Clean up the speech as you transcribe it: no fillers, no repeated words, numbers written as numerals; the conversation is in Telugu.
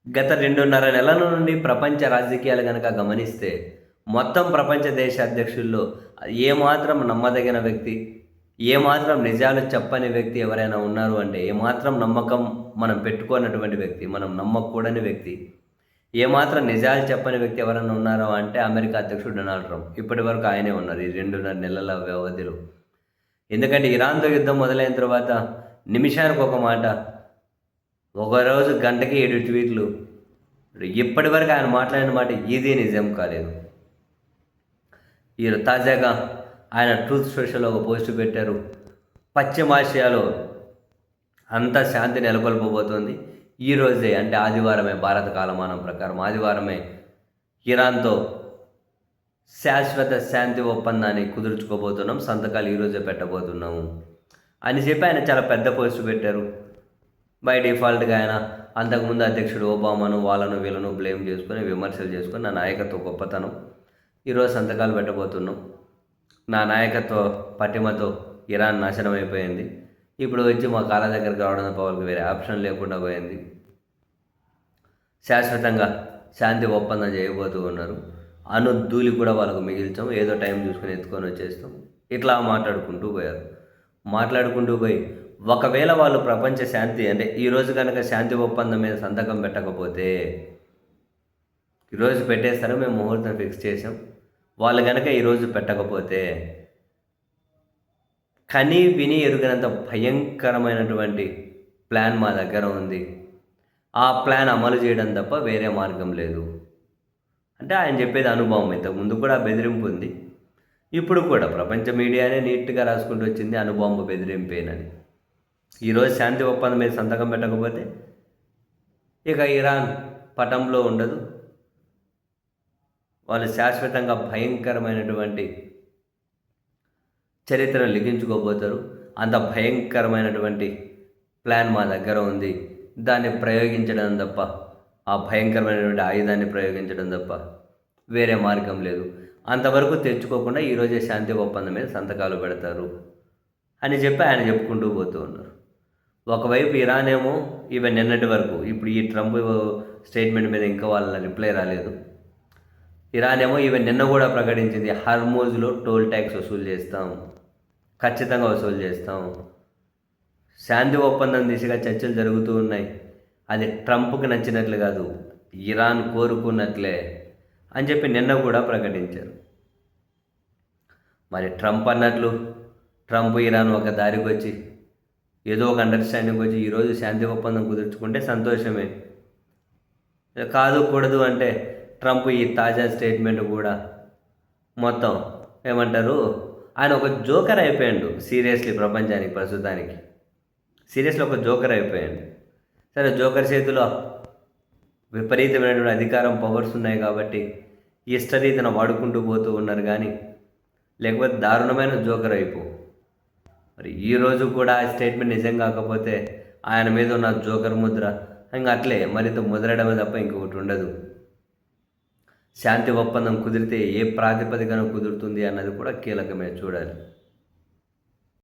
గత 2.5 నెలల నుండి ప్రపంచ రాజకీయాలు గనక గమనిస్తే, మొత్తం ప్రపంచ దేశ అధ్యక్షుల్లో ఏమాత్రం నమ్మదగిన వ్యక్తి, ఏమాత్రం నిజాలు చెప్పని వ్యక్తి ఎవరైనా ఉన్నారు అంటే, ఏమాత్రం నమ్మకం మనం పెట్టుకోనటువంటి వ్యక్తి, మనం నమ్మకూడని వ్యక్తి, ఏమాత్రం నిజాలు చెప్పని వ్యక్తి ఎవరైనా ఉన్నారో అంటే అమెరికా అధ్యక్షుడు డొనాల్డ్ ట్రంప్. ఇప్పటివరకు ఆయనే ఉన్నారు ఈ 2.5 నెలల వ్యవధిలో. ఎందుకంటే ఇరాన్‌తో యుద్ధం మొదలైన తర్వాత నిమిషానికి ఒక మాట, ఒకరోజు గంటకి 7 ట్వీట్లు. ఇప్పటివరకు ఆయన మాట్లాడిన మాట ఏదీ నిజం కాలేదు. తాజాగా ఆయన ట్రూత్ సోషల్‌లో ఒక పోస్ట్ పెట్టారు. పశ్చిమాసియాలో అంతా శాంతి నెలకొల్పబోతోంది. ఈరోజే అంటే ఆదివారమే, భారత కాలమానం ప్రకారం ఆదివారమే ఇరాన్‌తో శాశ్వత శాంతి ఒప్పందాన్ని కుదుర్చుకోబోతున్నాం. సంతకాలు ఈరోజే పెట్టబోతున్నాము అని చెప్పి ఆయన చాలా పెద్ద పోస్ట్ పెట్టారు. బై డిఫాల్ట్‌గా ఆయన అంతకుముందు అధ్యక్షుడు ఒబామాను వాళ్ళను వీళ్ళను బ్లేమ్ చేసుకొని, విమర్శలు చేసుకొని, నా నాయకత్వ గొప్పతనం, ఈరోజు సంతకాలు పెట్టబోతున్నాం, నా నాయకత్వ పటిమతో ఇరాన్ నాశనం అయిపోయింది, ఇప్పుడు వచ్చి మా కాళ్ళ దగ్గరికి రావడం తప్ప వాళ్ళకి వేరే ఆప్షన్ లేకుండా పోయింది, శాశ్వతంగా శాంతి ఒప్పందం చేయబోతూ ఉన్నారు, ధూళి కూడా వాళ్ళకు మిగిల్చాం, ఏదో టైం చూసుకొని ఎత్తుకొని వచ్చేస్తాం, ఇట్లా మాట్లాడుకుంటూ పోయి ఒకవేళ వాళ్ళు ప్రపంచ శాంతి అంటే ఈరోజు కనుక శాంతి ఒప్పందం మీద సంతకం పెట్టకపోతే, ఈరోజు పెట్టేస్తారు, మేము ముహూర్తం ఫిక్స్ చేసాం, వాళ్ళు కనుక ఈరోజు పెట్టకపోతే కని విని ఎరుగనంత భయంకరమైనటువంటి ప్లాన్ మా దగ్గర ఉంది, ఆ ప్లాన్ అమలు చేయడం తప్ప వేరే మార్గం లేదు అంటే ఆయన చెప్పేది అనుభవం. ఇంతకుముందు కూడా బెదిరింపు ఉంది, ఇప్పుడు కూడా ప్రపంచ మీడియానే నీట్గా రాసుకుంటూ వచ్చింది అణుబాంబు బెదిరింపేనని. ఈరోజు శాంతి ఒప్పందం మీద సంతకం పెట్టకపోతే ఇక ఇరాన్ పటంలో ఉండదు, వాళ్ళు శాశ్వతంగా భయంకరమైనటువంటి చరిత్రను లిఖించుకోబోతారు. అంత భయంకరమైనటువంటి ప్లాన్ మా దగ్గర ఉంది, దాన్ని ప్రయోగించడం తప్ప, ఆ భయంకరమైనటువంటి ఆయుధాన్ని ప్రయోగించడం తప్ప వేరే మార్గం లేదు, అంతవరకు తెచ్చుకోకుండా ఈరోజే శాంతి ఒప్పందం మీద సంతకాలు పెడతారు అని చెప్పి ఆయన చెప్పుకుంటూ పోతూ ఉన్నారు. ఒకవైపు ఇరాన్ ఏమో ఈవెన్ నిన్నటి వరకు, ఇప్పుడు ఈ ట్రంప్ స్టేట్మెంట్ మీద ఇంకా వాళ్ళ రిప్లై రాలేదు, ఇరాన్ ఏమో ఈవెన్ నిన్న కూడా ప్రకటించింది హర్మూజ్లో టోల్ ట్యాక్స్ వసూలు చేస్తాం, ఖచ్చితంగా వసూలు చేస్తాం, శాంతి ఒప్పందం దిశగా చర్చలు జరుగుతూ ఉన్నాయి, అది ట్రంప్కి నచ్చినట్లు కాదు, ఇరాన్ కోరుకున్నట్లే అని చెప్పి నిన్న కూడా ప్రకటించారు. మరి ట్రంప్ ఇరాన్ ఒక దారికి వచ్చి ఏదో ఒక అండర్స్టాండింగ్ వచ్చి ఈరోజు శాంతి ఒప్పందం కుదుర్చుకుంటే సంతోషమే, కాదు కూడదు అంటే ట్రంప్ ఈ తాజా స్టేట్మెంట్ కూడా మొత్తం ఏమంటారు, ఆయన ఒక జోకర్ అయిపోయాడు సీరియస్లీ ప్రపంచానికి, ప్రస్తుతానికి సీరియస్లీ ఒక జోకర్ అయిపోయాడు. సరే, జోకర్ చేతిలో విపరీతమైనటువంటి అధికారం, పవర్స్ ఉన్నాయి కాబట్టి ఇష్టరీతిన వాడుకుంటూ పోతూ ఉన్నారు, కానీ లేకపోతే దారుణమైన జోకర్ అయిపో. మరి ఈరోజు కూడా ఆ స్టేట్మెంట్ నిజం కాకపోతే ఆయన మీద ఉన్న జోకర్ ముద్ర ఇంకా అట్లే మరింత ముద్రడమే తప్ప ఇంకొకటి ఉండదు. శాంతి ఒప్పందం కుదిరితే ఏ ప్రాతిపదికన కుదురుతుంది అన్నది కూడా కీలకమే, చూడాలి.